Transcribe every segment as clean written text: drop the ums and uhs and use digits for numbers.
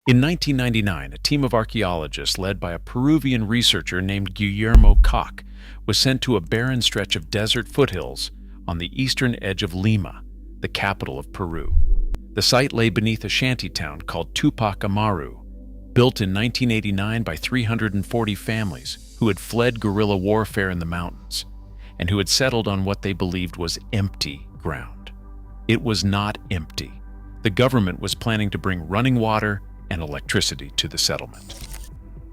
In 1999, a team of archaeologists led by a Peruvian researcher named Guillermo Koch was sent to a barren stretch of desert foothills on the eastern edge of Lima, the capital of Peru. The site lay beneath a shantytown called Tupac Amaru, built in 1989 by 340 families who had fled guerrilla warfare in the mountains and who had settled on what they believed was empty ground. It was not empty. The government was planning to bring running water and electricity to the settlement.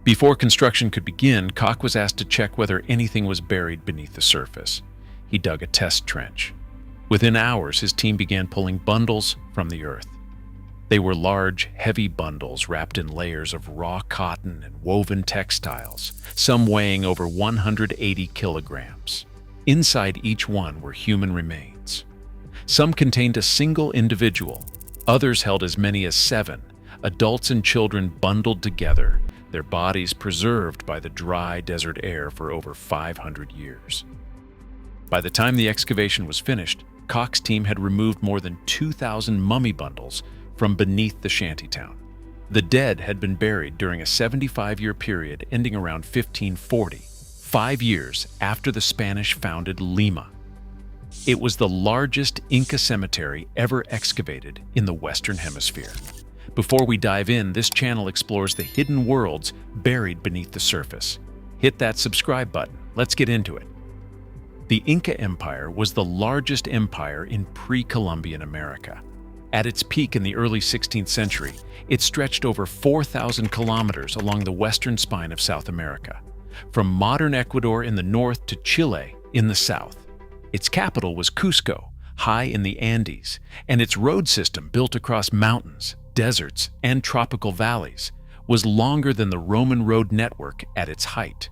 Before construction could begin, Koch was asked to check whether anything was buried beneath the surface. He dug a test trench. Within hours, his team began pulling bundles from the earth. They were large, heavy bundles wrapped in layers of raw cotton and woven textiles, some weighing over 180 kilograms. Inside each one were human remains. Some contained a single individual, others held as many as 7, adults and children bundled together, their bodies preserved by the dry desert air for over 500 years. By the time the excavation was finished, Koch's team had removed more than 2,000 mummy bundles from beneath the shantytown. The dead had been buried during a 75-year period ending around 1540, 5 years after the Spanish founded Lima. It was the largest Inca cemetery ever excavated in the Western Hemisphere. Before we dive in, this channel explores the hidden worlds buried beneath the surface. Hit that subscribe button. Let's get into it. The Inca Empire was the largest empire in pre-Columbian America. At its peak in the early 16th century, it stretched over 4,000 kilometers along the western spine of South America, from modern Ecuador in the north to Chile in the south. Its capital was Cusco, high in the Andes, and its road system, built across mountains, deserts, and tropical valleys, was longer than the Roman road network at its height.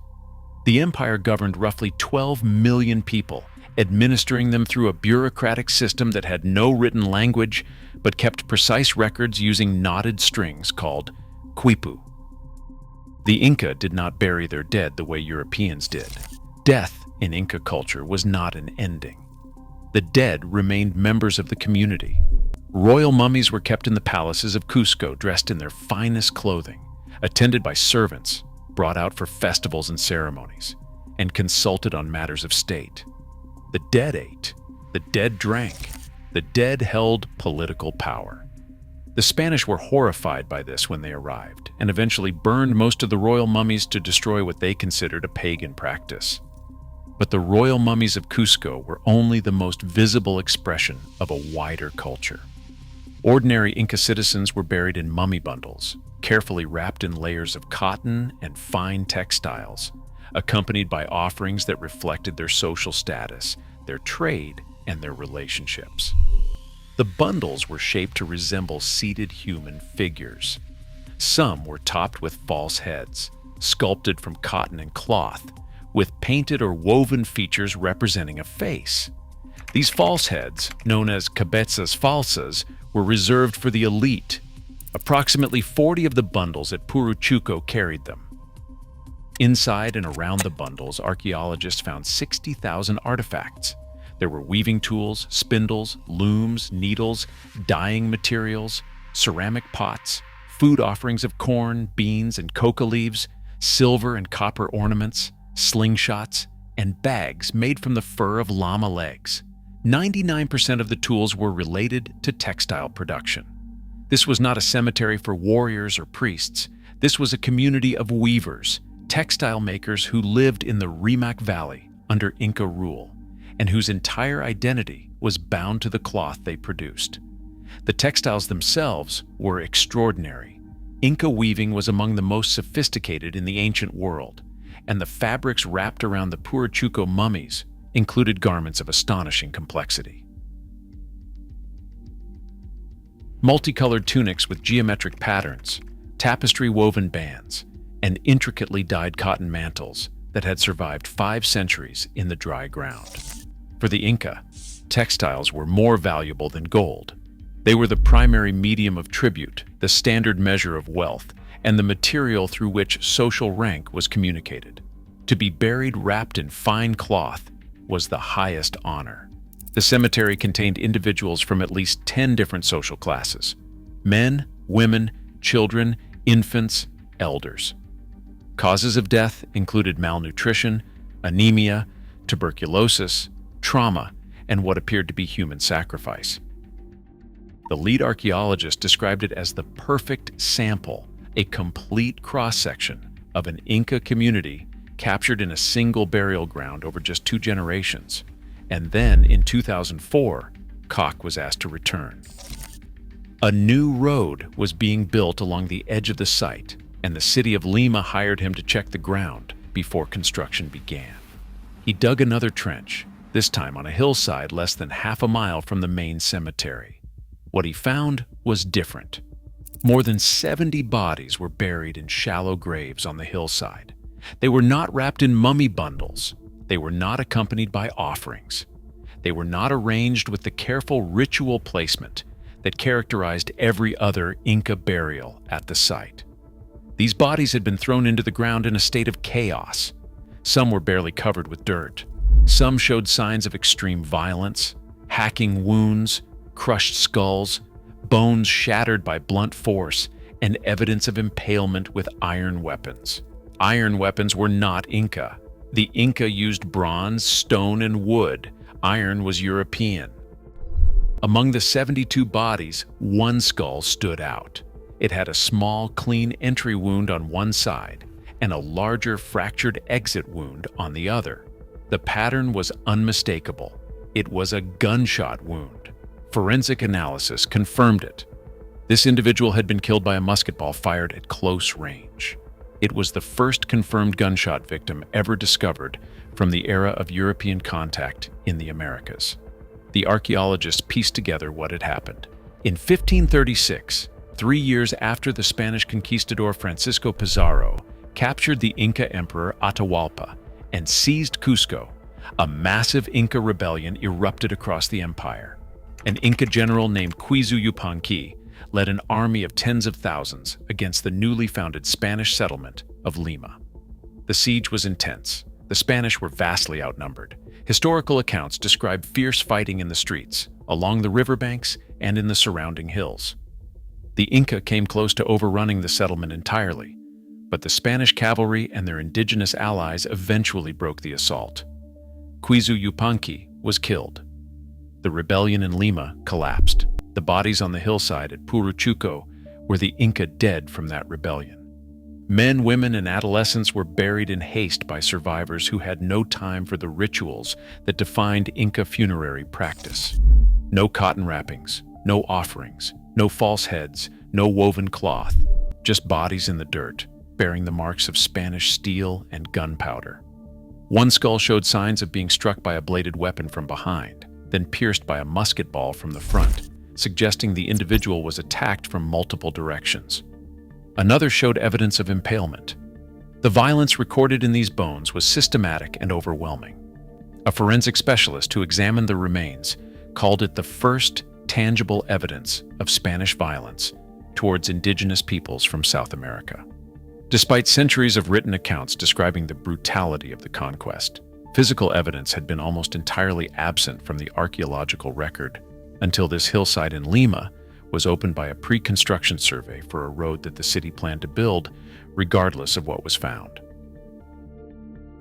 The empire governed roughly 12 million people, administering them through a bureaucratic system that had no written language but kept precise records using knotted strings called quipu. The Inca did not bury their dead the way Europeans did. Death in Inca culture was not an ending. The dead remained members of the community. Royal mummies were kept in the palaces of Cusco, dressed in their finest clothing, attended by servants, brought out for festivals and ceremonies, and consulted on matters of state. The dead ate, the dead drank, the dead held political power. The Spanish were horrified by this when they arrived, and eventually burned most of the royal mummies to destroy what they considered a pagan practice. But the royal mummies of Cusco were only the most visible expression of a wider culture. Ordinary Inca citizens were buried in mummy bundles, carefully wrapped in layers of cotton and fine textiles, accompanied by offerings that reflected their social status, their trade, and their relationships. The bundles were shaped to resemble seated human figures. Some were topped with false heads, sculpted from cotton and cloth, with painted or woven features representing a face. These false heads, known as cabezas falsas, were reserved for the elite. Approximately 40 of the bundles at Puruchuco carried them. Inside and around the bundles, archaeologists found 60,000 artifacts. There were weaving tools, spindles, looms, needles, dyeing materials, ceramic pots, food offerings of corn, beans, and coca leaves, silver and copper ornaments, slingshots, and bags made from the fur of llama legs. 99% of the tools were related to textile production. This was not a cemetery for warriors or priests. This was a community of weavers, textile makers who lived in the Rimac Valley under Inca rule, and whose entire identity was bound to the cloth they produced. The textiles themselves were extraordinary. Inca weaving was among the most sophisticated in the ancient world, and the fabrics wrapped around the Puruchuco mummies included garments of astonishing complexity. Multicolored tunics with geometric patterns, tapestry-woven bands, and intricately dyed cotton mantles that had survived 5 centuries in the dry ground. For the Inca, textiles were more valuable than gold. They were the primary medium of tribute, the standard measure of wealth, and the material through which social rank was communicated. To be buried wrapped in fine cloth was the highest honor. The cemetery contained individuals from at least 10 different social classes: men, women, children, infants, elders. Causes of death included malnutrition, anemia, tuberculosis, trauma, and what appeared to be human sacrifice. The lead archaeologist described it as the perfect sample, a complete cross-section of an Inca community captured in a single burial ground over just 2 generations. And then, in 2004, Koch was asked to return. A new road was being built along the edge of the site, and the city of Lima hired him to check the ground before construction began. He dug another trench, this time on a hillside less than half a mile from the main cemetery. What he found was different. More than 70 bodies were buried in shallow graves on the hillside. They were not wrapped in mummy bundles. They were not accompanied by offerings. They were not arranged with the careful ritual placement that characterized every other Inca burial at the site. These bodies had been thrown into the ground in a state of chaos. Some were barely covered with dirt. Some showed signs of extreme violence, hacking wounds, crushed skulls, bones shattered by blunt force, and evidence of impalement with iron weapons. Iron weapons were not Inca. The Inca used bronze, stone, and wood. Iron was European. Among the 72 bodies, one skull stood out. It had a small, clean entry wound on one side and a larger fractured exit wound on the other. The pattern was unmistakable. It was a gunshot wound. Forensic analysis confirmed it. This individual had been killed by a musket ball fired at close range. It was the first confirmed gunshot victim ever discovered from the era of European contact in the Americas. The archaeologists pieced together what had happened. In 1536, 3 years after the Spanish conquistador Francisco Pizarro captured the Inca emperor Atahualpa and seized Cusco, a massive Inca rebellion erupted across the empire. An Inca general named Quizu Yupanqui led an army of tens of thousands against the newly founded Spanish settlement of Lima. The siege was intense. The Spanish were vastly outnumbered. Historical accounts describe fierce fighting in the streets, along the riverbanks, and in the surrounding hills. The Inca came close to overrunning the settlement entirely, but the Spanish cavalry and their indigenous allies eventually broke the assault. Quizu Yupanqui was killed. The rebellion in Lima collapsed. The bodies on the hillside at Puruchuco were the Inca dead from that rebellion. Men, women, and adolescents were buried in haste by survivors who had no time for the rituals that defined Inca funerary practice. No cotton wrappings, no offerings, no false heads, no woven cloth, just bodies in the dirt, bearing the marks of Spanish steel and gunpowder. One skull showed signs of being struck by a bladed weapon from behind, then pierced by a musket ball from the front, suggesting the individual was attacked from multiple directions. Another showed evidence of impalement. The violence recorded in these bones was systematic and overwhelming. A forensic specialist who examined the remains called it the first tangible evidence of Spanish violence towards indigenous peoples from South America. Despite centuries of written accounts describing the brutality of the conquest, physical evidence had been almost entirely absent from the archaeological record until this hillside in Lima was opened by a pre-construction survey for a road that the city planned to build, regardless of what was found.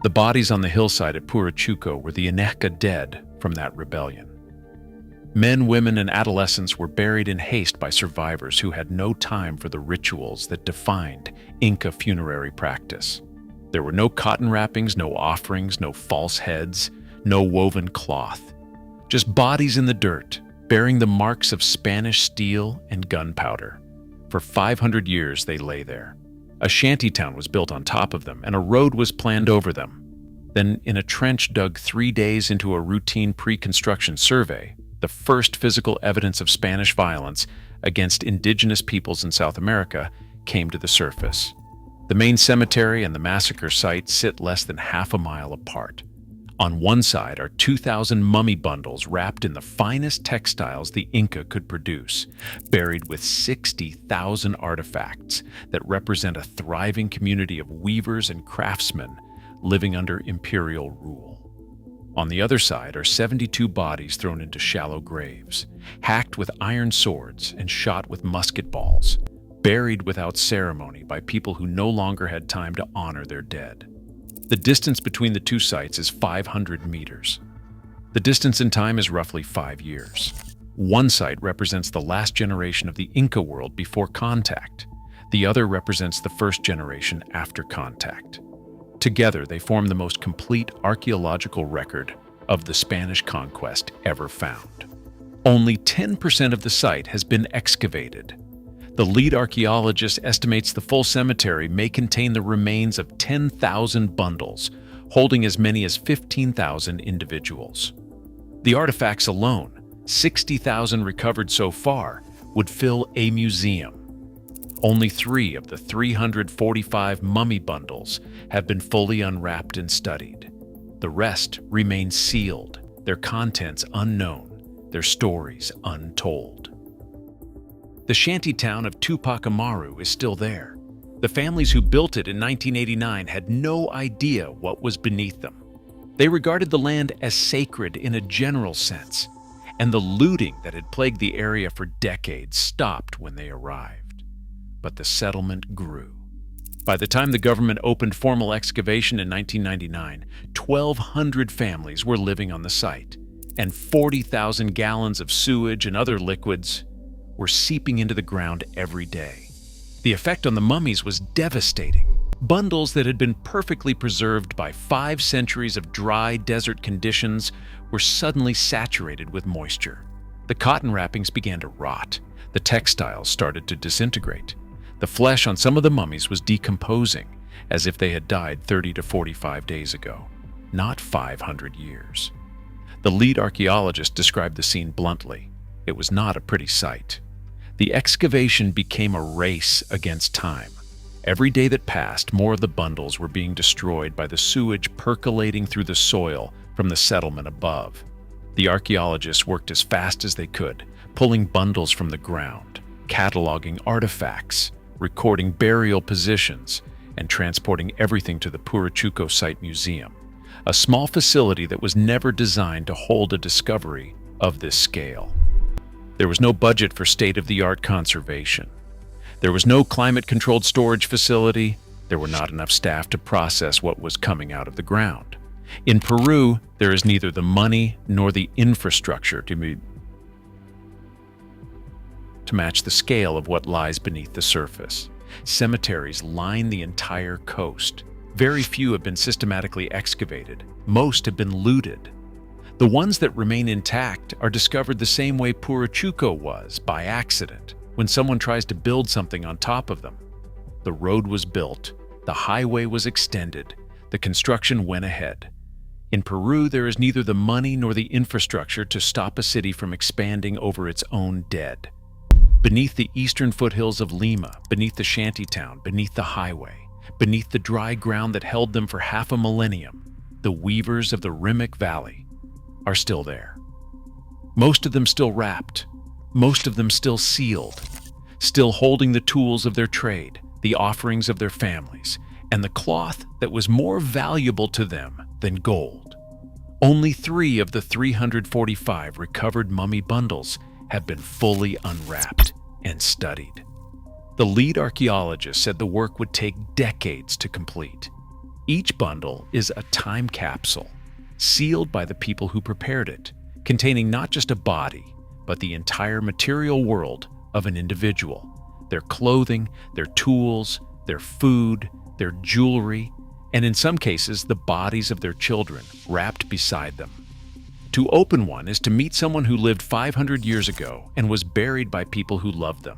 The bodies on the hillside at Puruchuco were the Inca dead from that rebellion. Men, women, and adolescents were buried in haste by survivors who had no time for the rituals that defined Inca funerary practice. There were no cotton wrappings, no offerings, no false heads, no woven cloth. Just bodies in the dirt, bearing the marks of Spanish steel and gunpowder. For 500 years they lay there. A shantytown was built on top of them, and a road was planned over them. Then, in a trench dug 3 days into a routine pre-construction survey, the first physical evidence of Spanish violence against indigenous peoples in South America came to the surface. The main cemetery and the massacre site sit less than half a mile apart. On one side are 2,000 mummy bundles wrapped in the finest textiles the Inca could produce, buried with 60,000 artifacts that represent a thriving community of weavers and craftsmen living under imperial rule. On the other side are 72 bodies thrown into shallow graves, hacked with iron swords and shot with musket balls. buried without ceremony by people who no longer had time to honor their dead. The distance between the two sites is 500 meters. The distance in time is roughly 5 years. One site represents the last generation of the Inca world before contact. The other represents the first generation after contact. Together, they form the most complete archaeological record of the Spanish conquest ever found. Only 10% of the site has been excavated. The lead archaeologist estimates the full cemetery may contain the remains of 10,000 bundles, holding as many as 15,000 individuals. The artifacts alone, 60,000 recovered so far, would fill a museum. Only 3 of the 345 mummy bundles have been fully unwrapped and studied. The rest remain sealed, their contents unknown, their stories untold. The shantytown of Tupac Amaru is still there. The families who built it in 1989 had no idea what was beneath them. They regarded the land as sacred in a general sense, and the looting that had plagued the area for decades stopped when they arrived. But the settlement grew. By the time the government opened formal excavation in 1999, 1,200 families were living on the site, and 40,000 gallons of sewage and other liquids were seeping into the ground every day. The effect on the mummies was devastating. Bundles that had been perfectly preserved by 5 centuries of dry desert conditions were suddenly saturated with moisture. The cotton wrappings began to rot. The textiles started to disintegrate. The flesh on some of the mummies was decomposing, as if they had died 30 to 45 days ago, not 500 years. The lead archaeologist described the scene bluntly. It was not a pretty sight. The excavation became a race against time. Every day that passed, more of the bundles were being destroyed by the sewage percolating through the soil from the settlement above. The archaeologists worked as fast as they could, pulling bundles from the ground, cataloging artifacts, recording burial positions, and transporting everything to the Puruchuco site museum, a small facility that was never designed to hold a discovery of this scale. There was no budget for state-of-the-art conservation. There was no climate-controlled storage facility. There were not enough staff to process what was coming out of the ground. In Peru, there is neither the money nor the infrastructure to match the scale of what lies beneath the surface. Cemeteries line the entire coast. Very few have been systematically excavated. Most have been looted. The ones that remain intact are discovered the same way Puruchuco was, by accident, when someone tries to build something on top of them. The road was built, the highway was extended, the construction went ahead. In Peru, there is neither the money nor the infrastructure to stop a city from expanding over its own dead. Beneath the eastern foothills of Lima, beneath the shantytown, beneath the highway, beneath the dry ground that held them for half a millennium, the weavers of the Rimmick Valley are still there. Most of them still wrapped, most of them still sealed, still holding the tools of their trade, the offerings of their families, and the cloth that was more valuable to them than gold. Only 3 of the 345 recovered mummy bundles have been fully unwrapped and studied. The lead archaeologist said the work would take decades to complete. Each bundle is a time capsule, sealed by the people who prepared it, containing not just a body, but the entire material world of an individual. Their clothing, their tools, their food, their jewelry, and in some cases, the bodies of their children wrapped beside them. To open one is to meet someone who lived 500 years ago and was buried by people who loved them.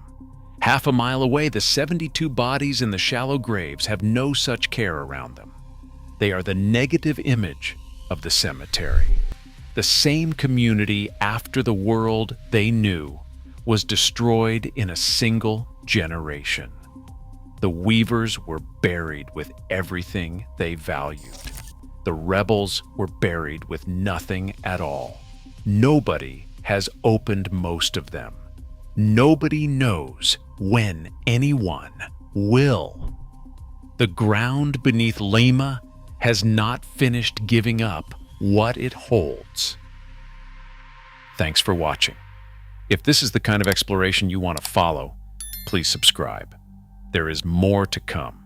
Half a mile away, the 72 bodies in the shallow graves have no such care around them. They are the negative image of the cemetery. The same community after the world they knew was destroyed in a single generation. The weavers were buried with everything they valued. The rebels were buried with nothing at all. Nobody has opened most of them. Nobody knows when anyone will. The ground beneath Lima has not finished giving up what it holds. Thanks for watching. If this is the kind of exploration you want to follow, please subscribe. There is more to come.